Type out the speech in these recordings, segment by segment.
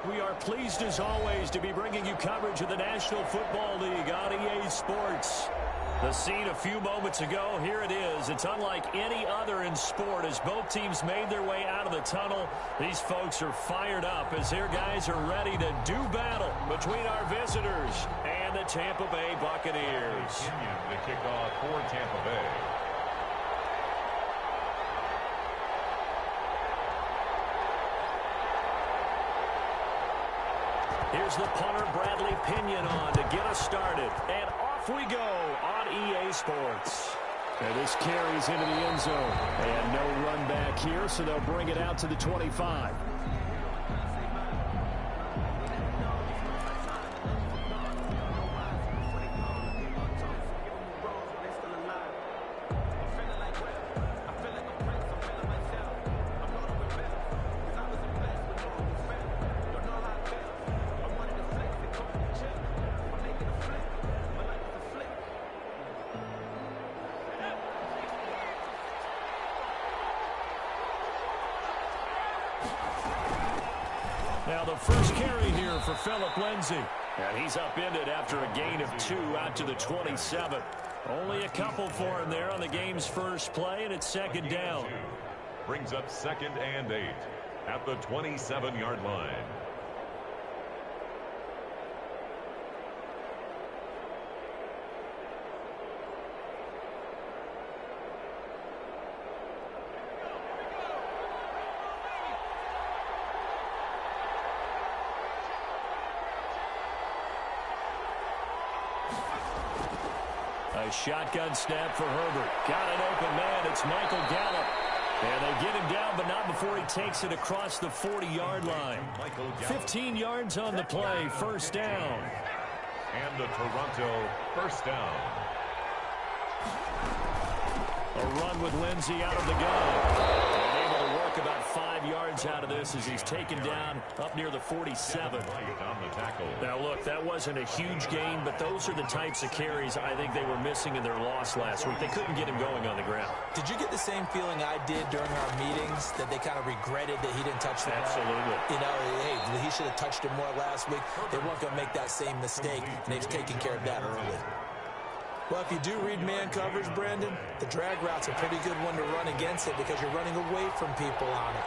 We are pleased as always to be bringing you coverage of the National Football League on EA Sports. The scene a few moments ago, here it is. It's unlike any other in sport as both teams made their way out of the tunnel. These folks are fired up as their guys are ready to do battle between our visitors and the Tampa Bay Buccaneers. The kickoff for Tampa Bay. Here's the punter, Bradley Pinion, on to get us started. And off we go on EA Sports. And this carries into the end zone. And no run back here, so they'll bring it out to the 25. Now the first carry here for Phillip Lindsay. And he's upended after a gain of 2 out to the 27. Only a couple for him there on the game's first play, and it's second down. Brings up 2nd and 8 at the 27-yard line. A shotgun snap for Herbert. Got an open man. It's Michael Gallup. And they get him down, but not before he takes it across the 40-yard line. 15 yards on the play. First down. And the Toronto first down. A run with Lindsay out of the gun. And able to work about 5 yards out of this as he's taken down up near the 47. Now, look, that wasn't a huge gain, but those are the types of carries I think they were missing in their loss last week. They couldn't get him going on the ground. Did you get the same feeling I did during our meetings, that they kind of regretted that he didn't touch the ball? Absolutely. You know, hey, he should have touched it more last week. They weren't going to make that same mistake, and they've taken care of that early. Well, if you do read man coverage, Brandon, the drag route's a pretty good one to run against it because you're running away from people on it.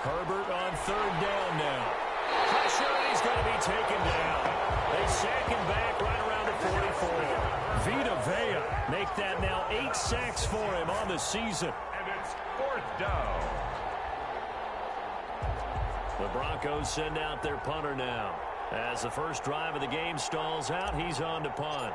Herbert on third down now. Pressure, and he's going to be taken down. They sack him back right around the 44. Vita Vea make that now 8 sacks for him on the season. And it's 4th down. The Broncos send out their punter now. As the first drive of the game stalls out, he's on to punt.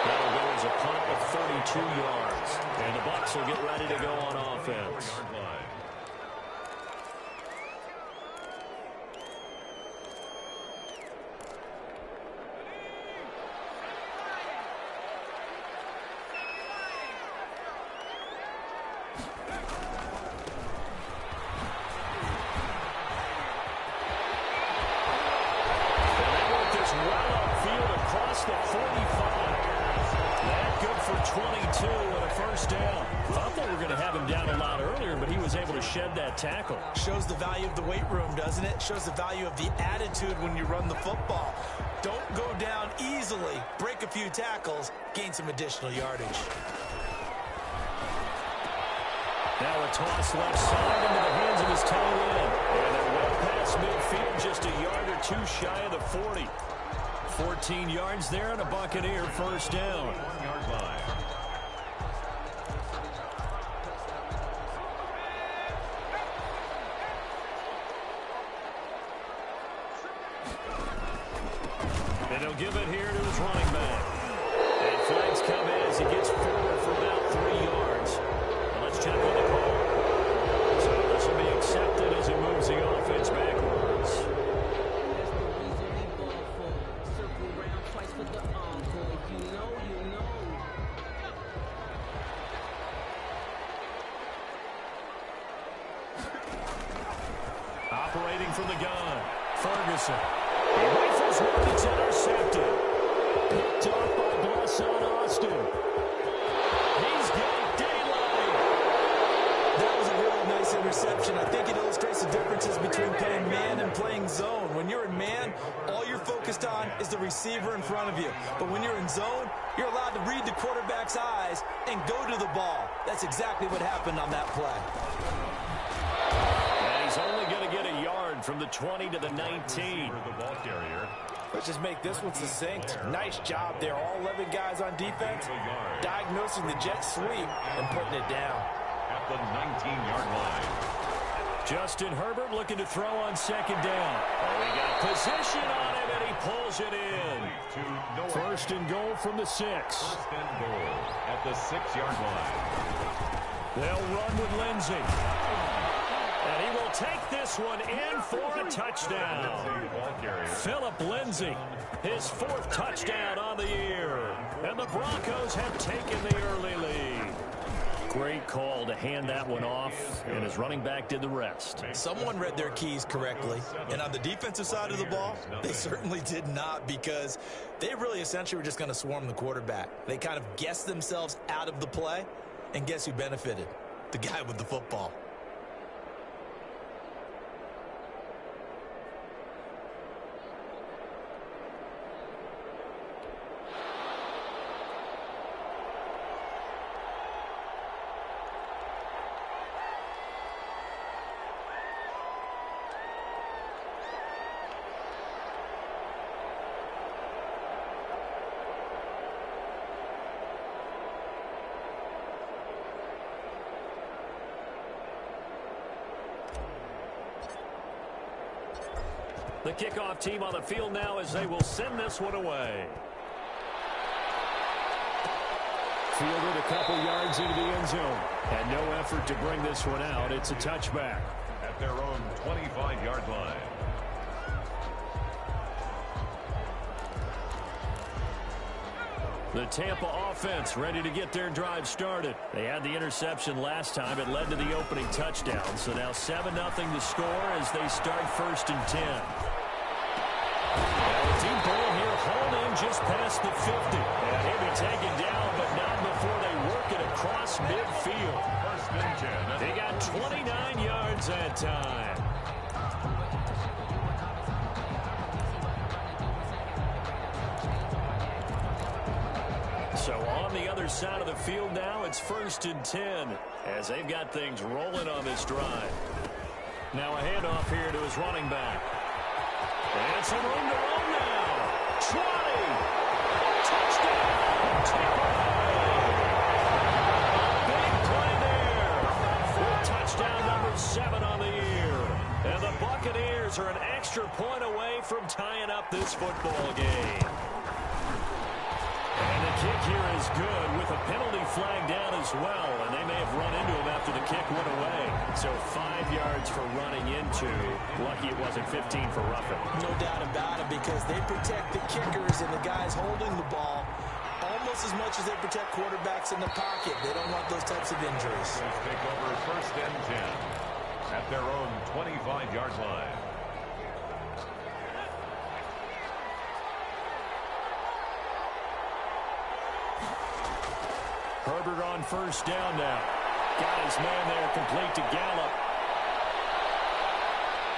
That'll go as a punt of 32 yards. And the Bucs will get ready to go on offense. The 45. That good for 22 and a first down. Thought they were going to have him down a lot earlier, but he was able to shed that tackle. Shows the value of the weight room, doesn't it? Shows the value of the attitude when you run the football. Don't go down easily. Break a few tackles. Gain some additional yardage. Now a toss left side into the hands of his tight end. And they're well past midfield, just a yard or two shy of the 40. 14 yards there and a Buccaneer first down. 1-yard line. And he'll give it here to his running back. And flags come in as he gets forward for about 3 yards. Now let's check on the call. So this will be accepted as he moves the offense backwards. Operating from the gun, Ferguson. He rifles one, it's intercepted. Picked off by Blesson Austin. He's got daylight. That was a really nice interception. I think it illustrates the differences between playing man and playing zone. When you're in man, all you're focused on is the receiver in front of you. But when you're in zone, you're allowed to read the quarterback's eyes and go to the ball. That's exactly what happened on that play. And he's only going to get a yard from the 20 to the 19. The ball carrier. Let's just make this one succinct. Nice job there. All 11 guys on defense diagnosing the jet sweep and putting it down. At the 19-yard line. Justin Herbert looking to throw on second down. Oh, he got position on him, and he pulls it in. First and goal from the 6. First and goal at the 6-yard line. They'll run with Lindsey. And he will take this one in for a touchdown. Phillip Lindsey, his 4th touchdown on the year. And the Broncos have taken the early lead. Great call to hand that one off, and his running back did the rest. Someone read their keys correctly, and on the defensive side of the ball, they certainly did not, because they really essentially were just going to swarm the quarterback. They kind of guessed themselves out of the play, and guess who benefited? The guy with the football. The kickoff team on the field now as they will send this one away. Fielded a couple yards into the end zone. And no effort to bring this one out. It's a touchback. At their own 25-yard line. The Tampa offense ready to get their drive started. They had the interception last time. It led to the opening touchdown. So now 7-0 to score as they start first and 10. Deep ball here, hauled in just past the 50. And he'll be taken down, but not before they work it across midfield. First and 10. They got 29 yards that time. So on the other side of the field now, it's first and 10 as they've got things rolling on this drive. Now a handoff here to his running back. And some room to run now. 20. Touchdown. Tampa Bay. Big play there. With touchdown number 7 on the year. And the Buccaneers are an extra point away from tying up this football game. And the kick here is good with a penalty flag down as well. And they may have run into him after the kick went away. So 5 yards for running into. Lucky it wasn't 15 for roughing. No doubt about it, because they protect the kickers and the guys holding the ball almost as much as they protect quarterbacks in the pocket. They don't want those types of injuries. Take over first and 10 at their own 25-yard line. Herbert on first down now. Got his man there, complete to Gallup.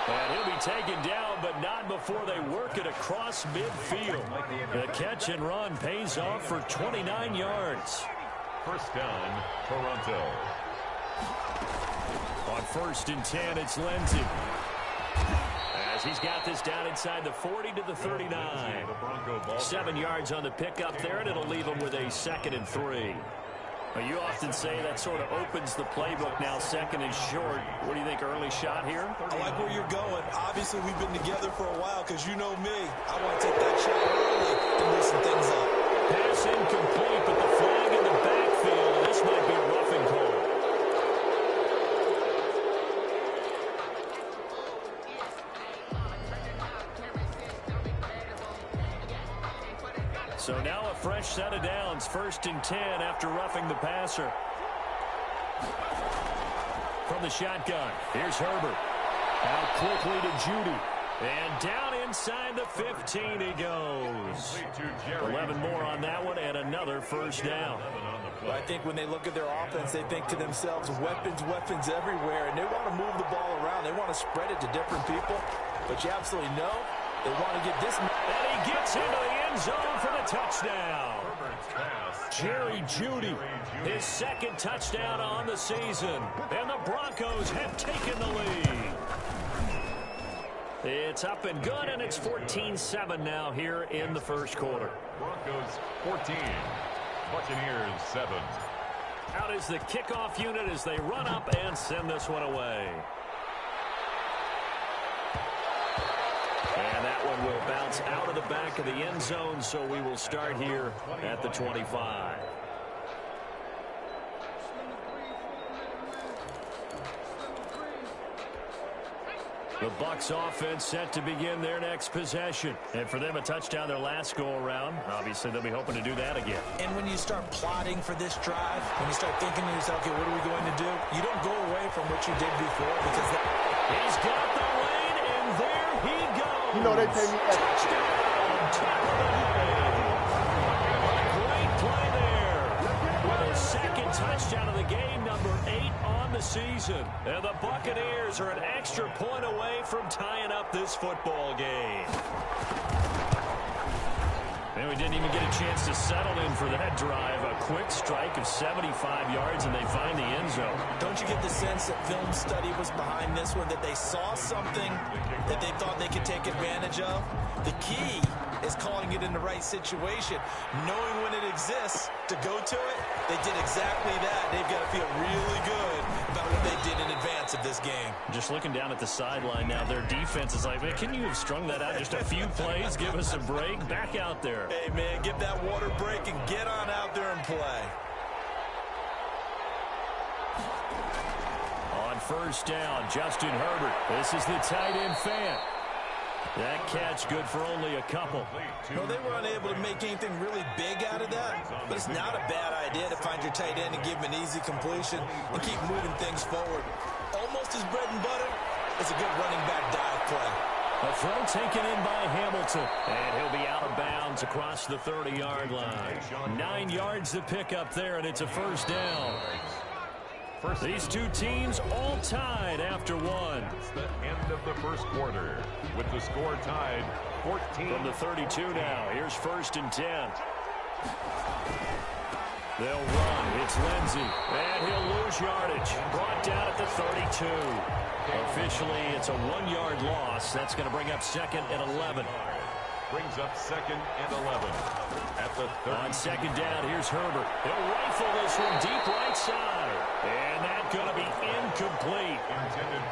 And he'll be taken down, but not before they work it across midfield. The catch and run pays off for 29 yards. First down, Toronto. On first and 10, it's Lindsey. As he's got this down inside the 40 to the 39. 7 yards on the pickup there, and it'll leave him with a 2nd and 3. Well, you often say that sort of opens the playbook now, 2nd and short. What do you think, early shot here? I like where you're going. Obviously, we've been together for a while, because you know me. I want to take that shot early to loosen things up. Pass incomplete, but the flag in the backfield. This might be a roughing call. So now a fresh set of downs. First and 10 after roughing the passer. From the shotgun, here's Herbert. Out quickly to Judy. And down inside the 15 he goes. 11 more on that one and another first down. Well, I think when they look at their offense, they think to themselves, weapons, weapons everywhere, and they want to move the ball around. They want to spread it to different people, but you absolutely know they want to get this. And he gets into the end zone for the touchdown. Jerry Jeudy, his second touchdown on the season, and the Broncos have taken the lead. It's up and good, and it's 14-7 now here in the first quarter. Broncos 14, Buccaneers 7. Out is the kickoff unit as they run up and send this one away. And that one will bounce out of the back of the end zone, so we will start here at the 25. The Bucs offense set to begin their next possession. And for them, a touchdown their last go-around. Obviously, they'll be hoping to do that again. And when you start plotting for this drive, when you start thinking to yourself, okay, what are we going to do? You don't go away from what you did before because he's got the lane, and there he goes. You know they pay me extra. Great play there. With his second touchdown of the game, number 8 on the season. And the Buccaneers are an extra point away from tying up this football game. And we didn't even get a chance to settle in for that drive. A quick strike of 75 yards, and they find the end zone. Don't you get the sense that film study was behind this one, that they saw something that they thought they could take advantage of? The key is calling it in the right situation, knowing when it exists to go to it. They did exactly that. They've got to feel really good about what they did in advance of this game. Just looking down at the sideline now, their defense is like, man, can you have strung that out just a few plays? Give us a break. Back out there. Hey, man, give that water break and get on out there and play. On first down, Justin Herbert. This is the tight end fan. That catch good for only a couple. Well, they were unable to make anything really big out of that, but it's not a bad idea to find your tight end and give him an easy completion and keep moving things forward. Almost his bread and butter is a good running back dive play. A throw taken in by Hamilton, and he'll be out of bounds across the 30-yard line. 9 yards to pick up there, and it's a first down. These two teams all tied after one. It's the end of the first quarter with the score tied 14. From the 32 now. Here's first and 10. They'll run. It's Lindsey. And he'll lose yardage. Brought down at the 32. Officially, it's a 1-yard loss. That's going to bring up second and 11. Brings up second and 11. At the 30. On second down, here's Herbert. He'll rifle this one deep right side. And that's going to be incomplete.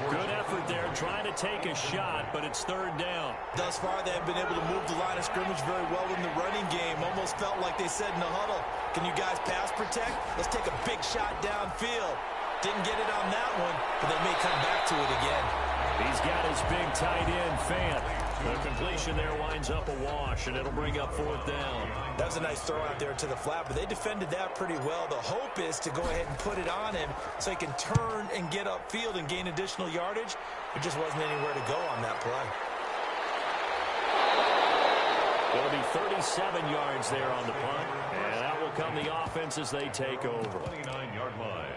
Good effort there trying to take a shot, but it's third down. Thus far, they have been able to move the line of scrimmage very well in the running game. Almost felt like they said in the huddle, can you guys pass protect? Let's take a big shot downfield. Didn't get it on that one, but they may come back to it again. He's got his big tight end, Fant. The completion there winds up a wash, and it'll bring up fourth down. That was a nice throw out there to the flat, but they defended that pretty well. The hope is to go ahead and put it on him so he can turn and get upfield and gain additional yardage. There just wasn't anywhere to go on that play. It'll be 37 yards there on the punt, and that will come the offense as they take over. 29-yard line.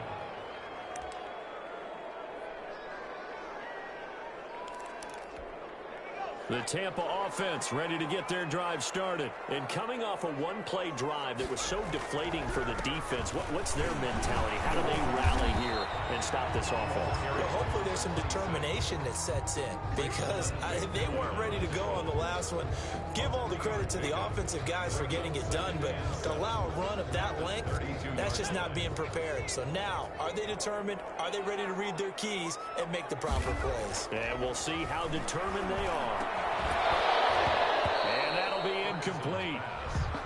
The Tampa offense ready to get their drive started. And coming off a one-play drive that was so deflating for the defense, what's their mentality? How do they rally here and stop this offense? Well, hopefully there's some determination that sets in because they weren't ready to go on the last one. Give all the credit to the offensive guys for getting it done, but to allow a run of that length, that's just not being prepared. So now, are they determined? Are they ready to read their keys and make the proper plays? And we'll see how determined they are. And that'll be incomplete.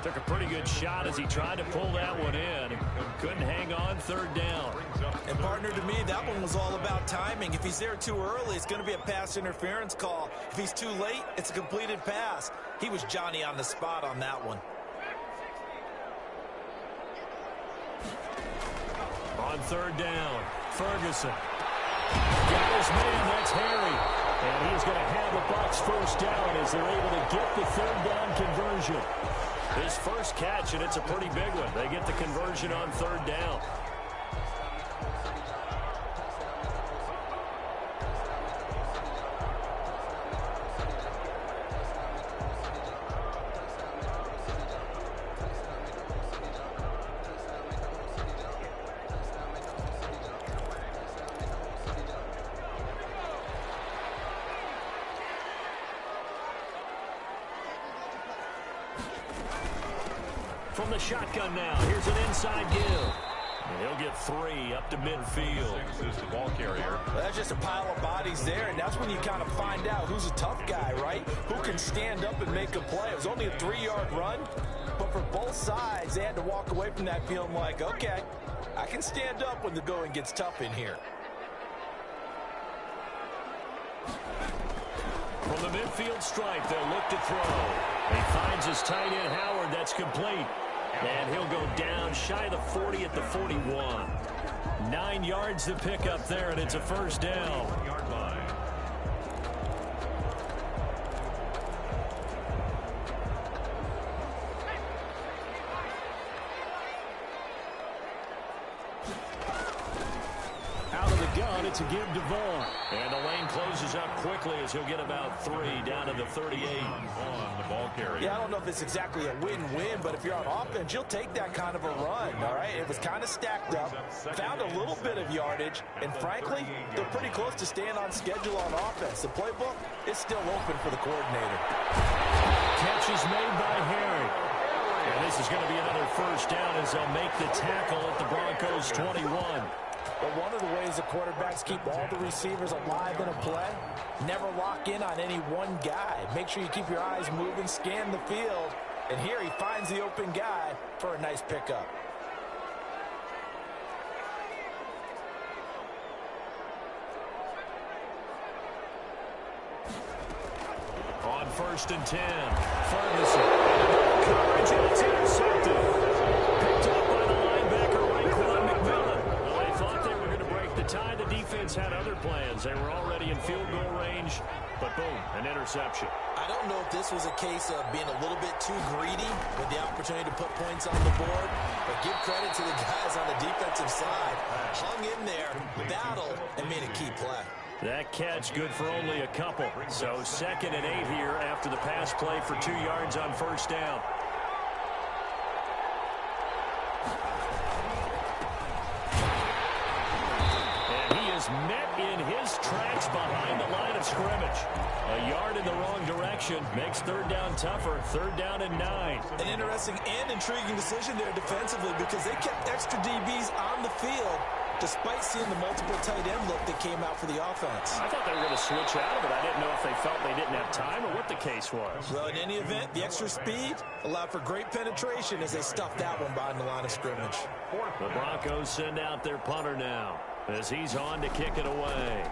Took a pretty good shot as he tried to pull that one in. Couldn't hang on, third down. And partner, to me, that one was all about timing. If he's there too early, it's going to be a pass interference call. If he's too late, it's a completed pass. He was Johnny on the spot on that one. On third down, Ferguson. Got his man, that's Harry. And he's going to have the Bucs first down as they're able to get the third down conversion. His first catch, and it's a pretty big one. They get the conversion on third down. From the shotgun now, here's an inside give. And he'll get 3 up to midfield. 6 is the ball carrier. Well, that's just a pile of bodies there, and that's when you kind of find out who's a tough guy, right? Who can stand up and make a play. It was only a 3-yard run, but for both sides, they had to walk away from that feeling like, okay, I can stand up when the going gets tough in here. From the midfield stripe, they'll look to throw. He finds his tight end, Howard. That's complete. And he'll go down shy of the 40 at the 41. 9 yards to pick up there, and it's a first down. 1-yard line. Out of the gun, it's a give to Vaughn. And the lane closes up quickly as he'll get about 3 down to the 38. On the ball carrier. Yeah, I don't know if it's exactly a win-win, but if you're on offense, you'll take that kind of a run, all right? It was kind of stacked up, found a little bit of yardage, and frankly, they're pretty close to staying on schedule on offense. The playbook is still open for the coordinator. Catch is made by Harry. And this is going to be another first down as they'll make the tackle at the Broncos' 21. But one of the ways the quarterbacks keep all the receivers alive in a play, never lock in on any one guy. Make sure you keep your eyes moving, scan the field, and here he finds the open guy for a nice pickup. On 1st and 10, Ferguson. Coverage, and it's intercepted. Picked up by the linebacker, Raekwon McMillan. Well, they thought they were going to break the tie. The defense had other plans. They were already in field goal range, but boom, an interception. I don't know if this was a case of being a little bit too greedy with the opportunity to put points on the board, but give credit to the guys on the defensive side. Hung in there, battled, and made a key play. That catch good for only a couple. So 2nd and 8 here after the pass play for 2 yards on first down. And he is met in his tracks behind the line of scrimmage. A yard in the wrong direction makes third down tougher. 3rd down and 9. An interesting and intriguing decision there defensively because they kept extra DBs on the field despite seeing the multiple tight end look that came out for the offense. I thought they were going to switch out of it. I didn't know if they felt they didn't have time or what the case was. Well, in any event, the extra speed allowed for great penetration as they stuffed that one behind the line of scrimmage. The Broncos send out their punter now as he's on to kick it away.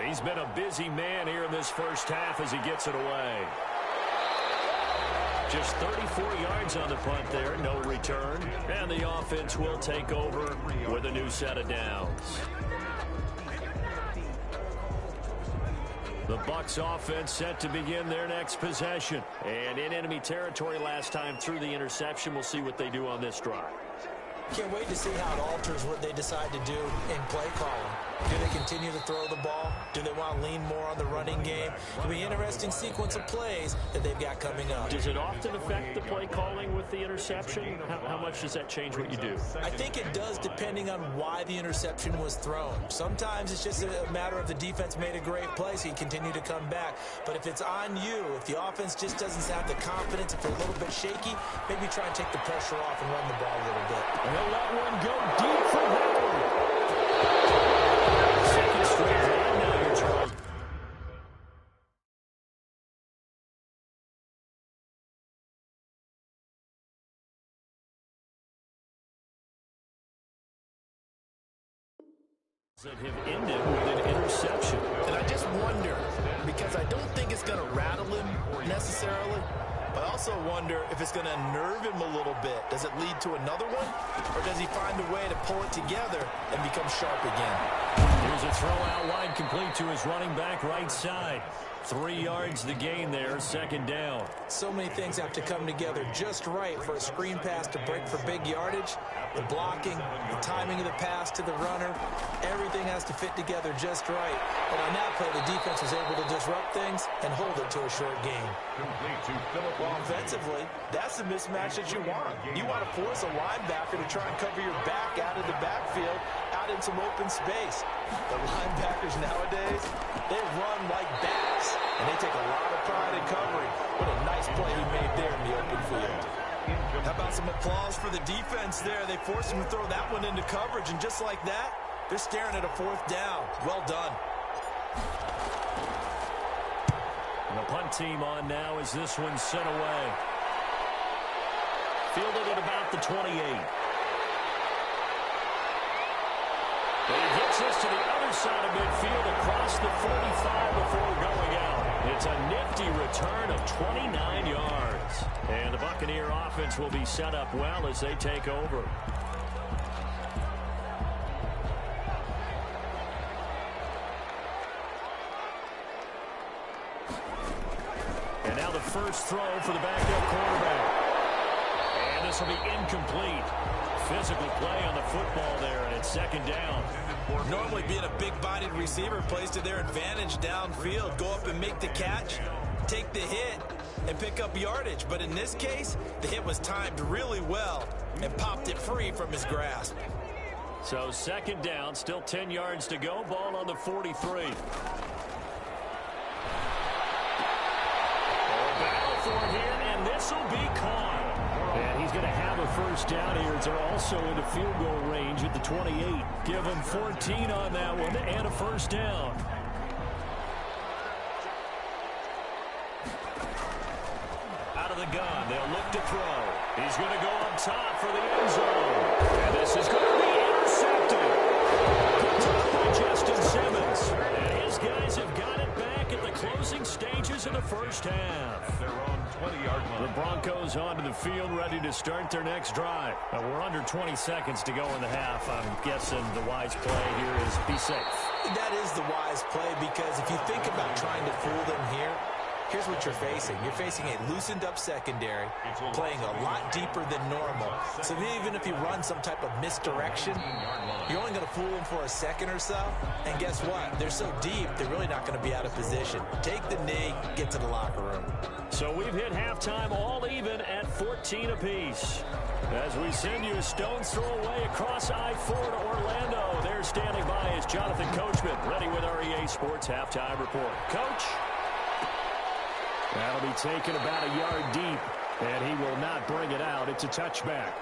He's been a busy man here in this first half as he gets it away. Just 34 yards on the punt there, no return. And the offense will take over with a new set of downs. The Bucs offense set to begin their next possession. And in enemy territory last time through the interception. We'll see what they do on this drive. Can't wait to see how it alters what they decide to do in play calling. Do they continue to throw the ball? Do they want to lean more on the running game? It'll be an interesting sequence of plays that they've got coming up. Does it often affect the play calling with the interception? How much does that change what you do? I think it does depending on why the interception was thrown. Sometimes it's just a matter of the defense made a great play, so you continue to come back. But if it's on you, if the offense just doesn't have the confidence, if they're a little bit shaky, maybe try and take the pressure off and run the ball a little bit. And he'll let one go deep for Howard. Second straight run now here, Charles. That have ended with an interception. And I just wonder, because I don't think it's going to rattle him necessarily, but I also wonder if it's going to unnerve him a little bit. Does it lead to another one? Or does he find a way to pull it together and become sharp again? Here's a throw out wide, complete to his running back right side. 3 yards the gain there, second down. So many things have to come together just right for a screen pass to break for big yardage. The blocking, the timing of the pass to the runner, everything has to fit together just right. And on that play, the defense was able to disrupt things and hold it to a short gain. Offensively, that's the mismatch that you want. You want to force a linebacker to try and cover your back out of the backfield, out in some open space. The linebackers nowadays, they run like bats, and they take a lot of pride in covering. What a nice play he made there in the open field. How about some applause for the defense there? They forced him to throw that one into coverage, and just like that, they're staring at a 4th down. Well done. And the punt team on now as this one sent away. Fielded at about the 28. But he gets us to the other side of midfield across the 45 before going out. It's a nifty return of 29 yards. And the Buccaneer offense will be set up well as they take over. And now the first throw for the backup quarterback. And this will be incomplete. Physical play on the football there, and it's second down. Normally being a big-bodied receiver plays to their advantage downfield. Go up and make the catch, take the hit, and pick up yardage. But in this case, the hit was timed really well and popped it free from his grasp. So second down, still 10 yards to go. Ball on the 43. Battle for it here, and this will be caught. And he's going to have a first down here. They're also into field goal range at the 28. Give him 14 on that one and a first down. Out of the gun, they'll look to throw. He's going to go up top for the end zone. And this is going to be intercepted. Picked up by Justin Simmons. And his guys have got it back at the closing stages of the first half. They're on 20-yard line. The Broncos onto the field, ready to start their next drive. We're under 20 seconds to go in the half. I'm guessing the wise play here is be safe. That is the wise play, because if you think about trying to fool them here, here's what you're facing. You're facing a loosened-up secondary, playing a lot deeper than normal. So even if you run some type of misdirection, you're only going to fool them for a second or so. And guess what? They're so deep, they're really not going to be out of position. Take the knee, get to the locker room. So we've hit halftime all even at 14 apiece. As we send you a stone's throw away across I-4 to Orlando. There standing by is Jonathan Coachman, ready with our EA Sports Halftime Report. Coach? That'll be taken about a yard deep, and he will not bring it out. It's a touchback.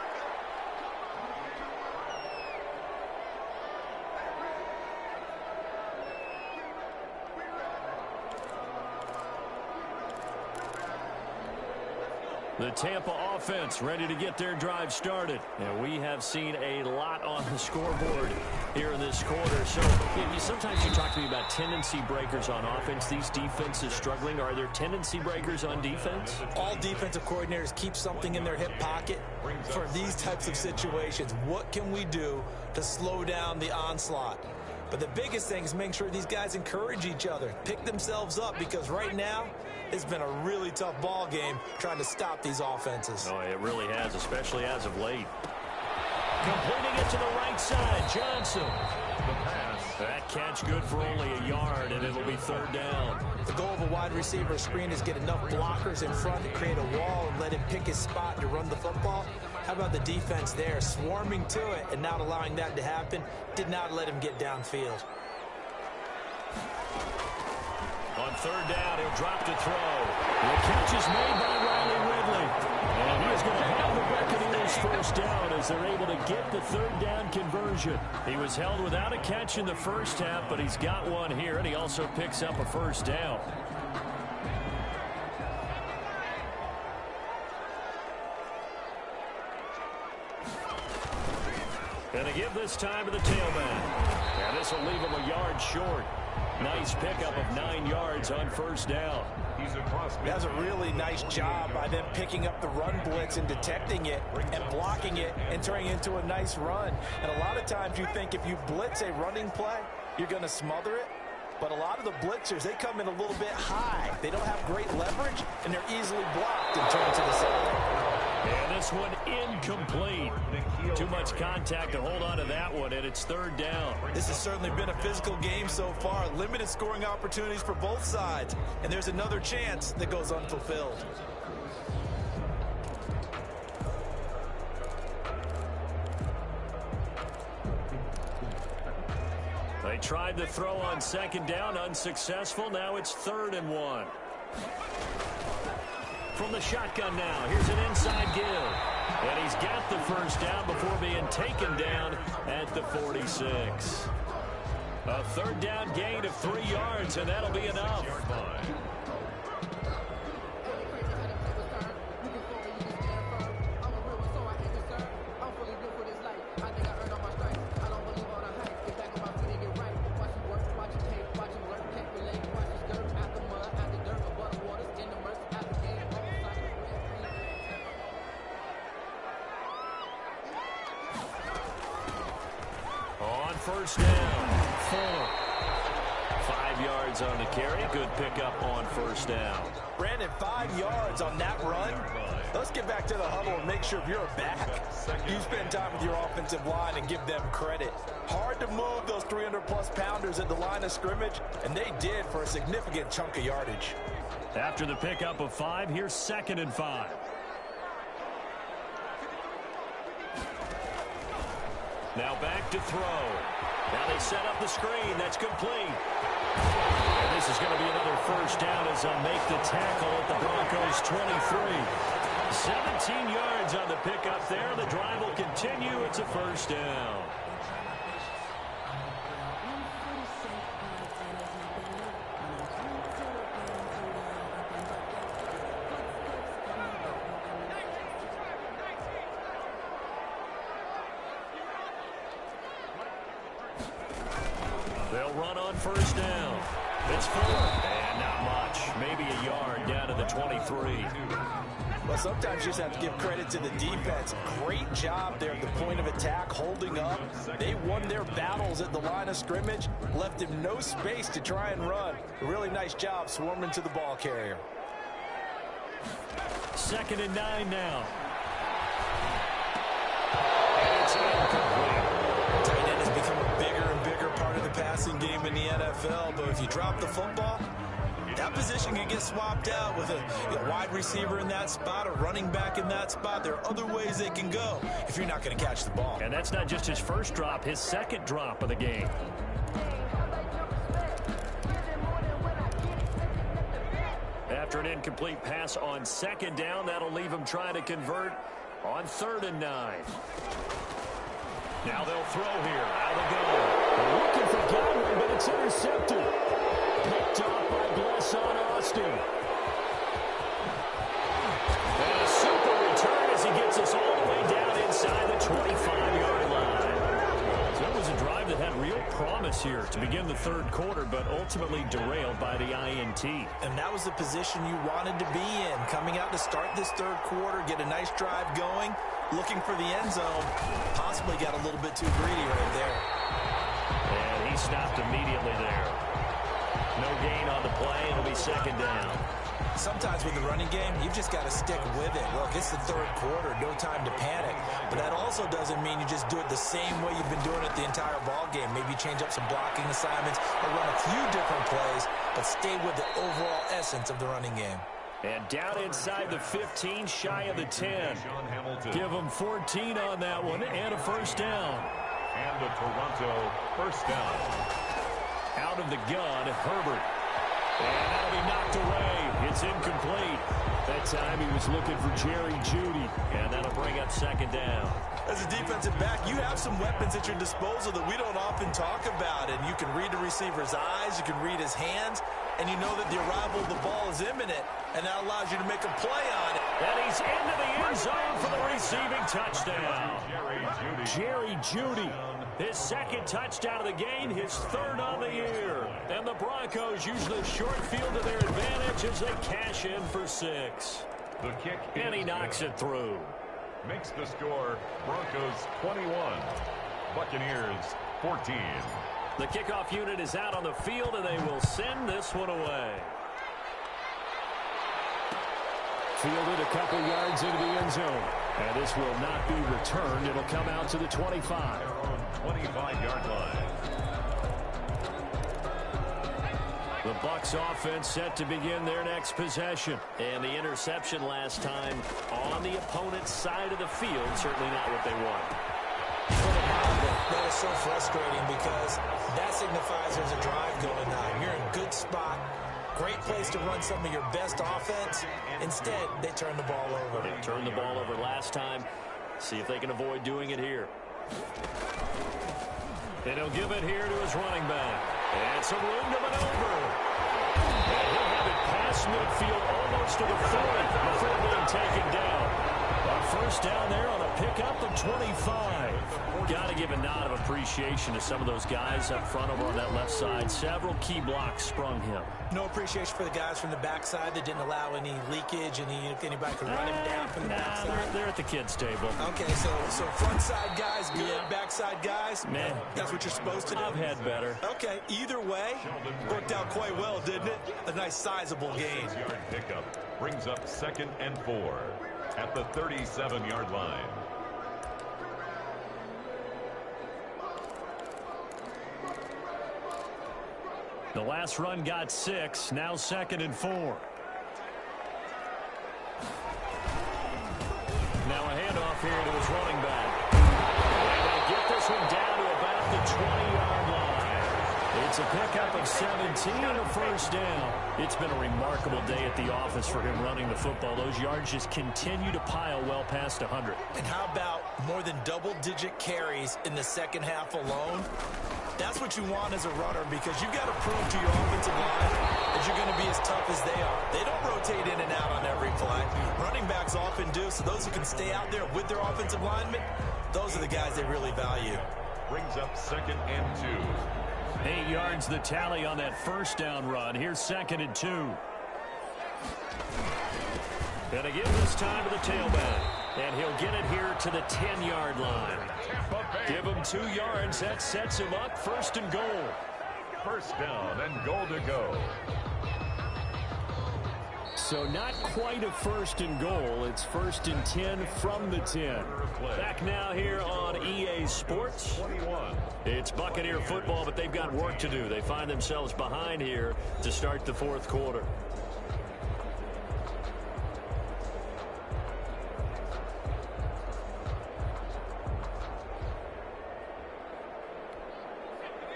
The Tampa offense ready to get their drive started. And we have seen a lot on the scoreboard here in this quarter. So sometimes you talk to me about tendency breakers on offense. These defenses struggling. Are there tendency breakers on defense? All defensive coordinators keep something in their hip pocket for these types of situations. What can we do to slow down the onslaught? But the biggest thing is making sure these guys encourage each other, pick themselves up, because right now it's been a really tough ball game trying to stop these offenses. Oh, it really has, especially as of late. Completing it to the right side, Johnson. The pass. That catch good for only a yard, and it'll be third down. The goal of a wide receiver screen is get enough blockers in front to create a wall and let him pick his spot to run the football. How about the defense there, swarming to it and not allowing that to happen? Did not let him get downfield. On third down, he'll drop to throw. The catch is made by Riley Ridley. And he is going to have the Buccaneers first down as they're able to get the third down conversion. He was held without a catch in the first half, but he's got one here, and he also picks up a first down. And to give this time to the tailback. And this will leave him a yard short. Nice pickup of 9 yards on first down. He's across. That's a really nice job by them picking up the run blitz and detecting it and blocking it and turning it into a nice run. And a lot of times you think if you blitz a running play, you're going to smother it. But a lot of the blitzers, they come in a little bit high. They don't have great leverage, and they're easily blocked and turned to the side. And this one incomplete. Too much contact to hold on to that one, and it's third down. This has certainly been a physical game so far. Limited scoring opportunities for both sides. And there's another chance that goes unfulfilled. They tried to throw on second down, unsuccessful. Now it's 3rd and 1. From the shotgun now, here's an inside give. And he's got the first down before being taken down at the 46. A 3rd down gain of 3 yards, and that'll be enough. First down, 4. 5 yards on the carry. Good pickup on first down. Brandon, 5 yards on that run. Let's get back to the huddle and make sure if you're a back, you spend time with your offensive line and give them credit. Hard to move those 300-plus pounders at the line of scrimmage, and they did for a significant chunk of yardage. After the pickup of 5, here's 2nd and 5. Now back to throw. Now they set up the screen. That's complete. And this is going to be another first down as they'll make the tackle at the Broncos' 23. 17 yards on the pickup there. The drive will continue. It's a first down. They'll run on first down. It's 4, and not much. Maybe a yard down to the 23. Well, sometimes you just have to give credit to the defense. Great job there at the point of attack, holding up. They won their battles at the line of scrimmage, left him no space to try and run. A really nice job swarming to the ball carrier. 2nd and 9 now. And it's incomplete. Tight end has become a bigger and bigger part of the passing game in the NFL, but if you drop the football, that position can get swapped out with a wide receiver in that spot, a running back in that spot. There are other ways they can go if you're not going to catch the ball. And that's not just his first drop, his 2nd drop of the game. After an incomplete pass on 2nd down, that'll leave him trying to convert on 3rd and 9. Now they'll throw here. Out of the goal. Looking for Godwin, but it's intercepted. Picked off by Bless on Austin. And a super return as he gets us all the way down inside the 25-yard line. So that was a drive that had real promise here to begin the 3rd quarter, but ultimately derailed by the INT. And that was the position you wanted to be in. Coming out to start this 3rd quarter, get a nice drive going. Looking for the end zone, possibly got a little bit too greedy right there. And he stopped immediately there. No gain on the play. It'll be 2nd down. Sometimes with the running game, you've just got to stick with it. Look, it's the 3rd quarter, no time to panic. But that also doesn't mean you just do it the same way you've been doing it the entire ball game. Maybe change up some blocking assignments or run a few different plays, but stay with the overall essence of the running game. And down inside the 15, shy of the 10. Give them 14 on that one and a first down. And the Toronto first down. Out of the gun, Herbert. And that'll be knocked away. It's incomplete. That time he was looking for Jerry Jeudy. And that'll bring up 2nd down. As a defensive back, you have some weapons at your disposal that we don't often talk about. And you can read the receiver's eyes, you can read his hands, and you know that the arrival of the ball is imminent, and that allows you to make a play on it. And he's into the end zone for the receiving touchdown. Jerry Jeudy, his 2nd touchdown of the game, his 3rd on the year. And the Broncos use the short field to their advantage as they cash in for 6. The kick, and he knocks it through. Makes the score Broncos 21, Buccaneers 14. The kickoff unit is out on the field, and they will send this one away. Fielded a couple yards into the end zone. And this will not be returned. It'll come out to the 25. 25-yard line. The Bucs offense set to begin their next possession. And the interception last time on the opponent's side of the field. Certainly not what they want. That is so frustrating because that signifies there's a drive going on. You're in a good spot. Great place to run some of your best offense. Instead, they turn the ball over. They turned the ball over last time. See if they can avoid doing it here. And he'll give it here to his running back. And some room to maneuver. And he'll have it past midfield almost to the 40 before being taken down. A first down there on a pickup of 25. Got to give a nod of appreciation to some of those guys up front over on that left side. Several key blocks sprung him. No appreciation for the guys from the backside that didn't allow any leakage, and anybody could run him down from the backside. They're at the kids' table. Okay, so front side guys good, backside guys, man, that's what you're supposed to do. I've had better. Okay, either way, worked out quite well, didn't it? A nice sizable gain. 6-yard pickup brings up 2nd and 4 at the 37-yard line. The last run got 6. Now 2nd and 4. Now a handoff here to his running back. And they get this one down to about the 20-yard line. It's a pickup of 17 and a first down. It's been a remarkable day at the office for him running the football. Those yards just continue to pile well past 100. And how about more than double-digit carries in the second half alone? That's what you want as a runner, because you've got to prove to your offensive line that you're going to be as tough as they are. They don't rotate in and out on every play. Running backs often do, so those who can stay out there with their offensive linemen, those are the guys they really value. Brings up 2nd and 2. 8 yards the tally on that first down run. Here's 2nd and 2. And again this time to the tailback. And he'll get it here to the 10-yard line. Give him 2 yards. That sets him up 1st and goal. First down and goal to go. So not quite a 1st and goal. It's 1st and 10 from the 10. Back now here on EA Sports. 21. It's Buccaneer football, but they've got work to do. They find themselves behind here to start the 4th quarter.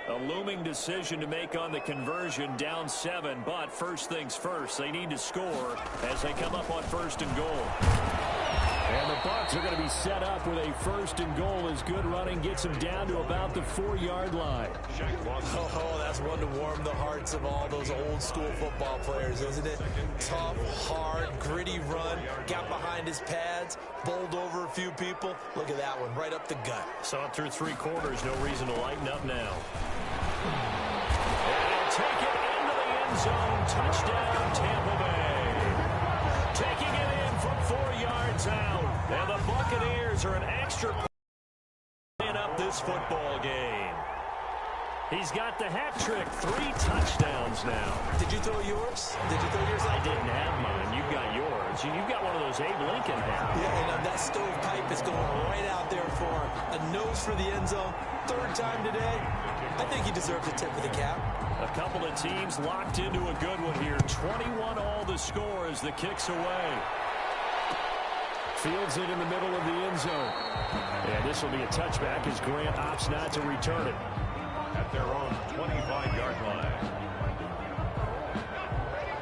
A looming decision to make on the conversion, down 7, but first things first, they need to score as they come up on 1st and goal. And the Bucs are going to be set up with a 1st and goal as good running gets them down to about the 4-yard line. Oh, that's one to warm the hearts of all those old school football players, isn't it? Tough, hard, gritty run, got behind his pads, bowled over a few people. Look at that one, right up the gut. Saw it through 3 quarters, no reason to lighten up now. And he'll take it into the end zone. Touchdown, Tampa Bay. Taking it in from 4 yards out. And the Buccaneers are an extra point up this football game. He's got the hat trick, 3 touchdowns now. Did you throw yours? Did you throw yours? I didn't have mine. You've got yours. You've got one of those Abe Lincoln hats. Yeah, and that stovepipe is going right out there for a nose for the end zone. 3rd time today. I think he deserves a tip of the cap. A couple of teams locked into a good one here. 21 all the score as the kick's away. Fields it in the middle of the end zone. And this will be a touchback as Grant opts not to return it. At their own 25-yard line.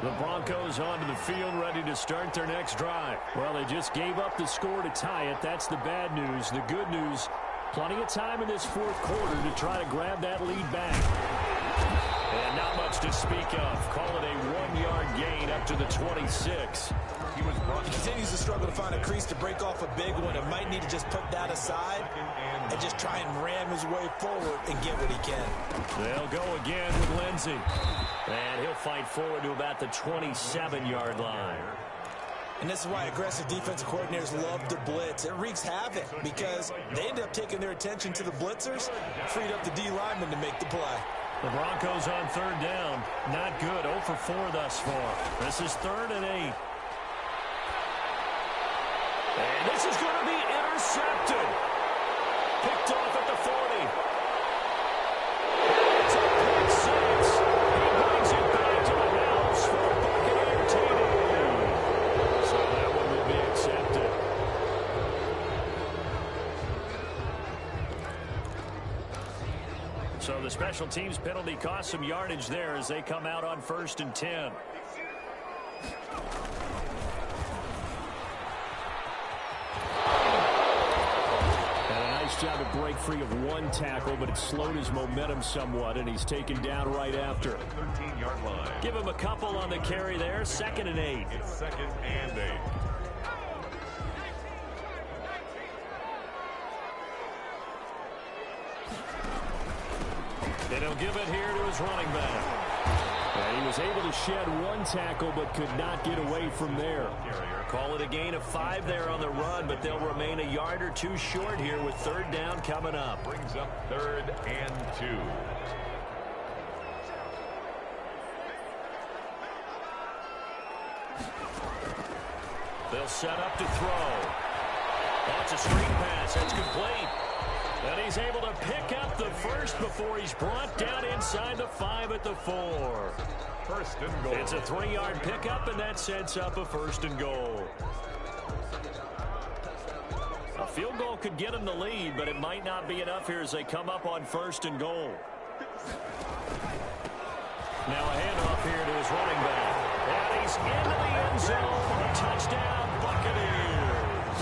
The Broncos onto the field ready to start their next drive. Well, they just gave up the score to tie it. That's the bad news. The good news, plenty of time in this 4th quarter to try to grab that lead back. And not much to speak of. Call it a 1-yard gain up to the 26. He continues to struggle to find a crease to break off a big one, and might need to just put that aside and just try and ram his way forward and get what he can. They'll go again with Lindsey. And he'll fight forward to about the 27-yard line. And this is why aggressive defensive coordinators love to blitz. It wreaks havoc because they end up taking their attention to the blitzers, freed up the D lineman to make the play. The Broncos on third down. Not good. 0 for 4 thus far. This is 3rd and 8. And this is going to be intercepted. Picked off at the 40. It's a pick six. He brings it back to the house for a Buccaneer TD. So that one will be accepted. So the special teams penalty cost some yardage there as they come out on 1st and 10. Job to break free of one tackle, but it slowed his momentum somewhat, and he's taken down right after. 13-yard line. Give him a couple on the carry there. 2nd and 8. It's 2nd and 8. And he'll give it here to his running back. He was able to shed one tackle, but could not get away from there. Call it a gain of 5 there on the run, but they'll remain a yard or 2 short here with 3rd down coming up. Brings up 3rd and 2. They'll set up to throw. That's a screen pass. That's complete. And he's able to pick up the first before he's brought down inside the 5 at the 4. 1st and goal. It's a 3-yard pickup, and that sets up a 1st and goal. A field goal could get him the lead, but it might not be enough here as they come up on 1st and goal. Now a handoff here to his running back. And he's into the end zone. A touchdown, Buccaneers.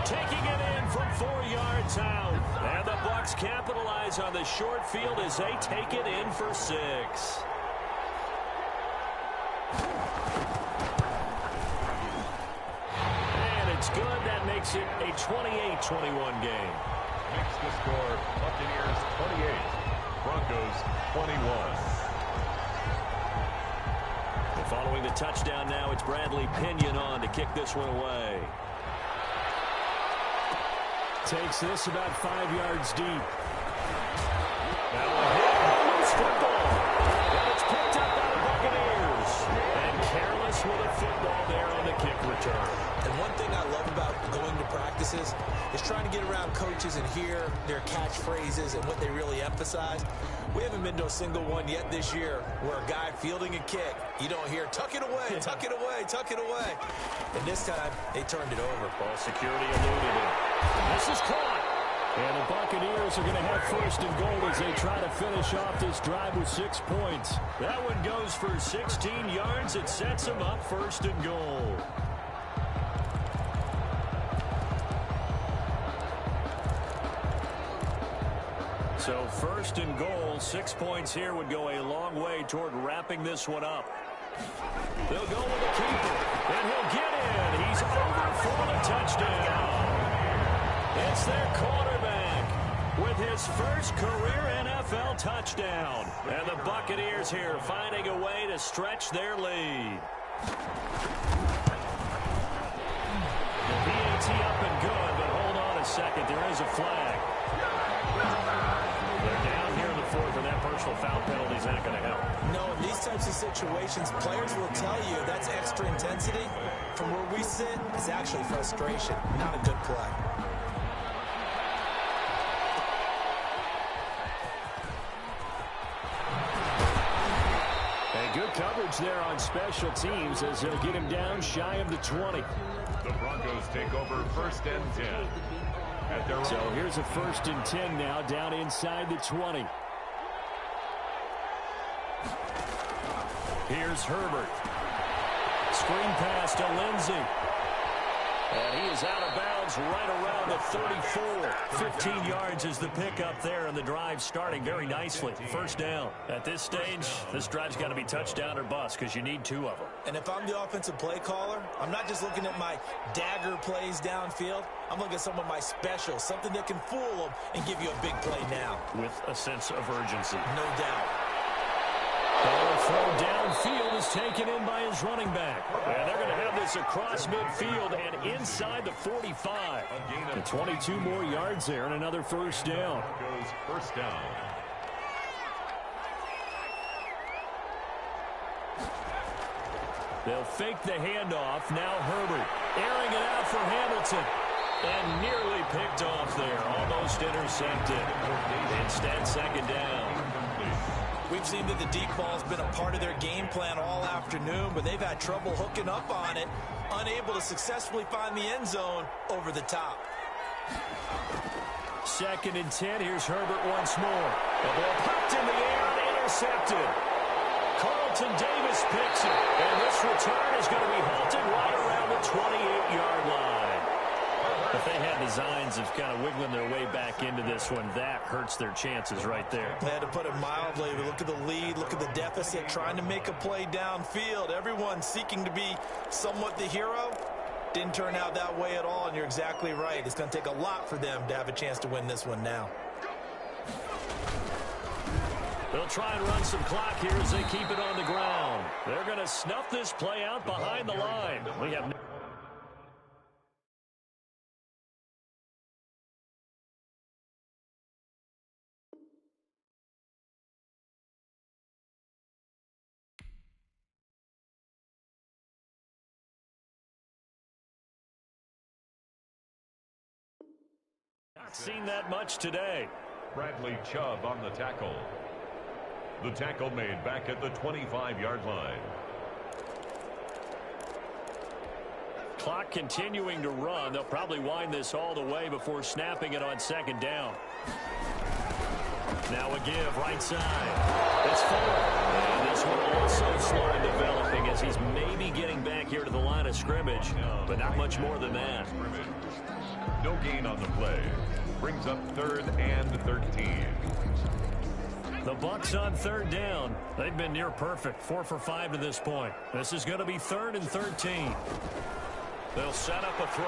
Taking it in from 4 yards out. And the Bucs capitalize on the short field as they take it in for 6. And it's good. That makes it a 28-21 game. Makes the score Buccaneers 28, Broncos 21. And following the touchdown now, it's Bradley Pinion on to kick this one away. Takes this about 5 yards deep. Now a hit on loose football. And it's picked up by the Buccaneers. And careless with a football there on the kick return. And one thing I love about going to practices is trying to get around coaches and hear their catchphrases and what they really emphasize. We haven't been to a single one yet this year where a guy fielding a kick, you don't hear, tuck it away, tuck it away, tuck it away. And this time, they turned it over. Ball security eluded it. This is caught. And the Buccaneers are going to have 1st and goal as they try to finish off this drive with 6 points. That one goes for 16 yards. It sets them up 1st and goal. So 1st and goal, 6 points here would go a long way toward wrapping this one up. They'll go with the keeper, and he'll get in. He's over for the touchdown. It's their quarterback with his first career NFL touchdown. And the Buccaneers here finding a way to stretch their lead. The PAT up and good, but hold on a second. There is a flag. They're down here in the 4th, and that personal foul penalty is not going to help. No, in these types of situations, players will tell you that's extra intensity. From where we sit, it's actually frustration, not a good play. And good coverage there on special teams as they'll get him down shy of the 20. The Broncos take over 1st and 10. So here's a 1st and 10 now, down inside the 20. Here's Herbert. Screen pass to Lindsey. And he is out of bounds right around the 34. 15 yards is the pickup there, and the drive starting very nicely. 1st down. At this stage, this drive's got to be touchdown or bust because you need 2 of them. And if I'm the offensive play caller, I'm not just looking at my dagger plays downfield. I'm looking at some of my specials, something that can fool them and give you a big play now. With a sense of urgency. No doubt. Ball throw downfield is taken in by his running back. And they're going to have this across midfield and inside the 45. And 22 more yards there and another first down. Goes first down. They'll fake the handoff. Now Herbert airing it out for Hamilton. And nearly picked off there. Almost intercepted. Instead, second down. We've seen that the deep ball's been a part of their game plan all afternoon, but they've had trouble hooking up on it, unable to successfully find the end zone over the top. 2nd and 10. Here's Herbert once more. The ball popped in the air and intercepted. Carlton Davis picks it, and this return is going to be halted right around the 28-yard line. If they had designs of kind of wiggling their way back into this one, that hurts their chances right there. They had to put it mildly. Look at the lead, look at the deficit, trying to make a play downfield. Everyone seeking to be somewhat the hero. Didn't turn out that way at all, and you're exactly right. It's going to take a lot for them to have a chance to win this one now. They'll try and run some clock here as they keep it on the ground. They're going to snuff this play out behind the line. We have not seen that much today. Bradley Chubb on the tackle. The tackle made back at the 25-yard line. Clock continuing to run. They'll probably wind this all the way before snapping it on second down. Now a give right side. It's Fuller. And this one also slow in developing as he's maybe getting back here to the line of scrimmage, but not much more than that. No gain on the play. Brings up 3rd and 13. The Bucs on 3rd down. They've been near perfect, 4 for 5 to this point. This is going to be 3rd and 13. They'll set up a throw.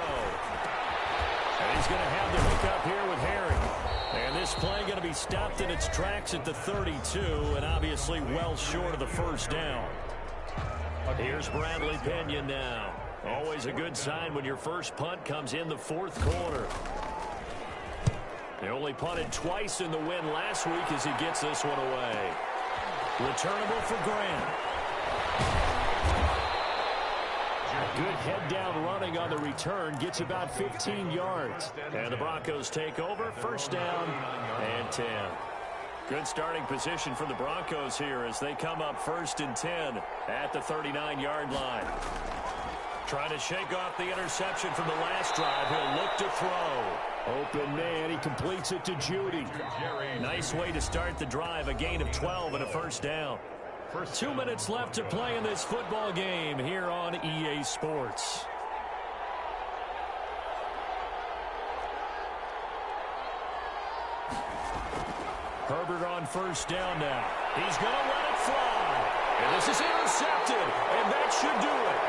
And he's going to have the hook up here with Harry. And this play going to be stopped in its tracks at the 32, and obviously well short of the first down. Here's Bradley Pinion now. Always a good sign when your first punt comes in the 4th quarter. They only punted twice in the win last week as he gets this one away. Returnable for Grant. Good head-down running on the return. Gets about 15 yards. And the Broncos take over. First down and 10. Good starting position for the Broncos here as they come up 1st and 10 at the 39-yard line. Trying to shake off the interception from the last drive. He'll look to throw. Open man. He completes it to Judy. Nice way to start the drive. A gain of 12 and a first down. 2 minutes left to play in this football game here on EA Sports. Herbert on first down now. He's going to let it fly. And this is intercepted. And that should do it.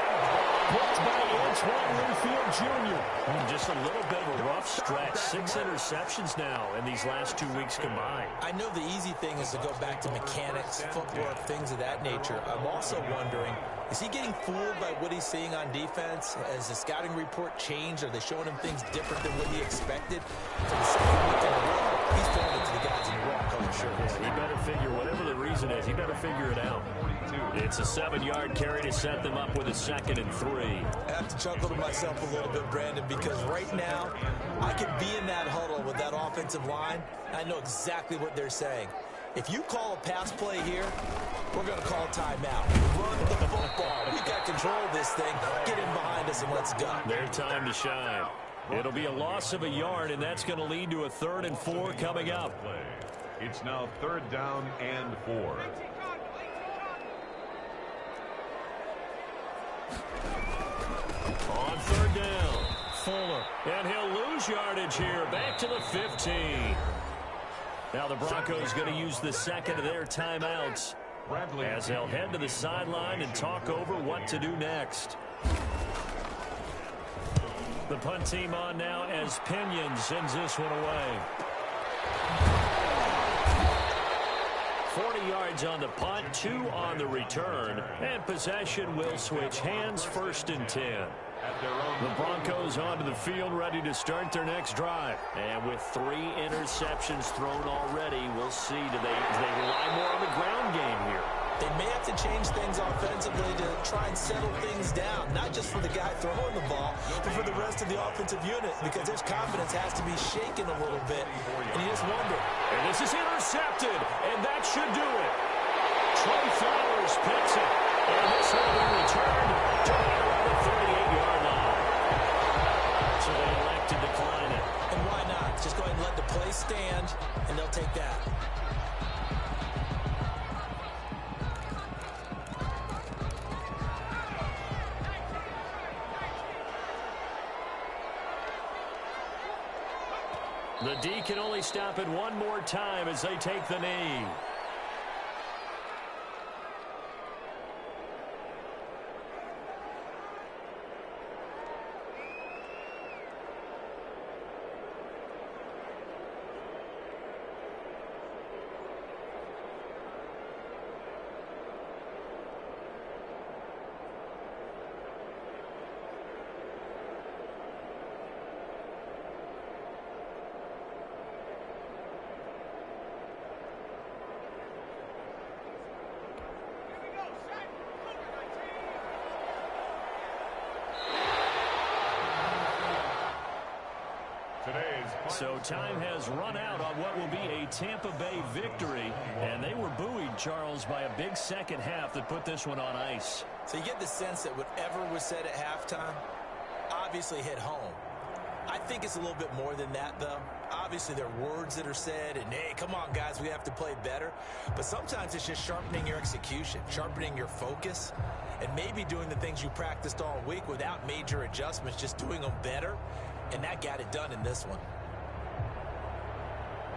Blocked by Antoine Winfield Jr. Just a little bit of a rough stretch. 6 interceptions now in these last 2 weeks combined. I know the easy thing is to go back to mechanics, footwork, things of that nature. I'm also wondering, is he getting fooled by what he's seeing on defense? Has the scouting report changed? Are they showing him things different than what he expected? For the second week in a row, he's throwing it to the guys in the wrong color shirts. He better figure, whatever the reason is, he better figure it out. It's a 7-yard carry to set them up with a 2nd and 3. I have to chuckle to myself a little bit, Brandon, because right now I could be in that huddle with that offensive line. I know exactly what they're saying. If you call a pass play here, we're going to call timeout. Run the football. We got control of this thing. Get in behind us and let's go. Their time to shine. It'll be a loss of a yard, and that's going to lead to a 3rd and 4 coming up. It's now 3rd down and 4. On 3rd down, Fuller. And he'll lose yardage here. Back to the 15. Now the Broncos going to use the 2nd of their timeouts as they'll head to the sideline and talk over what to do next. The punt team on now as Pinion sends this one away. 40 yards on the punt, 2 on the return, and possession will switch hands, 1st and 10. The Broncos onto the field, ready to start their next drive. And with 3 interceptions thrown already, we'll see. Do they rely more on the ground game here? They may have to change things offensively to try and settle things down, not just for the guy throwing the ball, but for the rest of the offensive unit, because their confidence has to be shaken a little bit, and you just wonder. And this is intercepted, and that should do it. Trey Flowers picks it, and this will be returned to around the 38-yard line. So they elect to decline it. And why not? Just go ahead and let the play stand, and they'll take that. The D can only stop it one more time as they take the knee. So time has run out on what will be a Tampa Bay victory, and they were buoyed, Charles, by a big second half that put this one on ice. So you get the sense that whatever was said at halftime obviously hit home. I think it's a little bit more than that, though. Obviously, there are words that are said, and, hey, come on, guys, we have to play better. But sometimes it's just sharpening your execution, sharpening your focus, and maybe doing the things you practiced all week without major adjustments, just doing them better, and that got it done in this one.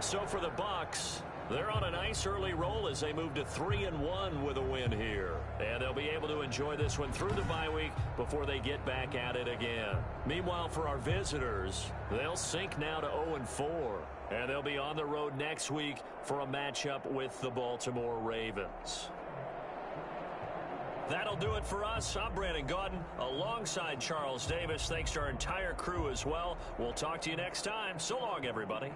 So for the Bucs, they're on a nice early roll as they move to 3-1 with a win here. And they'll be able to enjoy this one through the bye week before they get back at it again. Meanwhile, for our visitors, they'll sink now to 0-4. And they'll be on the road next week for a matchup with the Baltimore Ravens. That'll do it for us. I'm Brandon Gaudin alongside Charles Davis. Thanks to our entire crew as well. We'll talk to you next time. So long, everybody.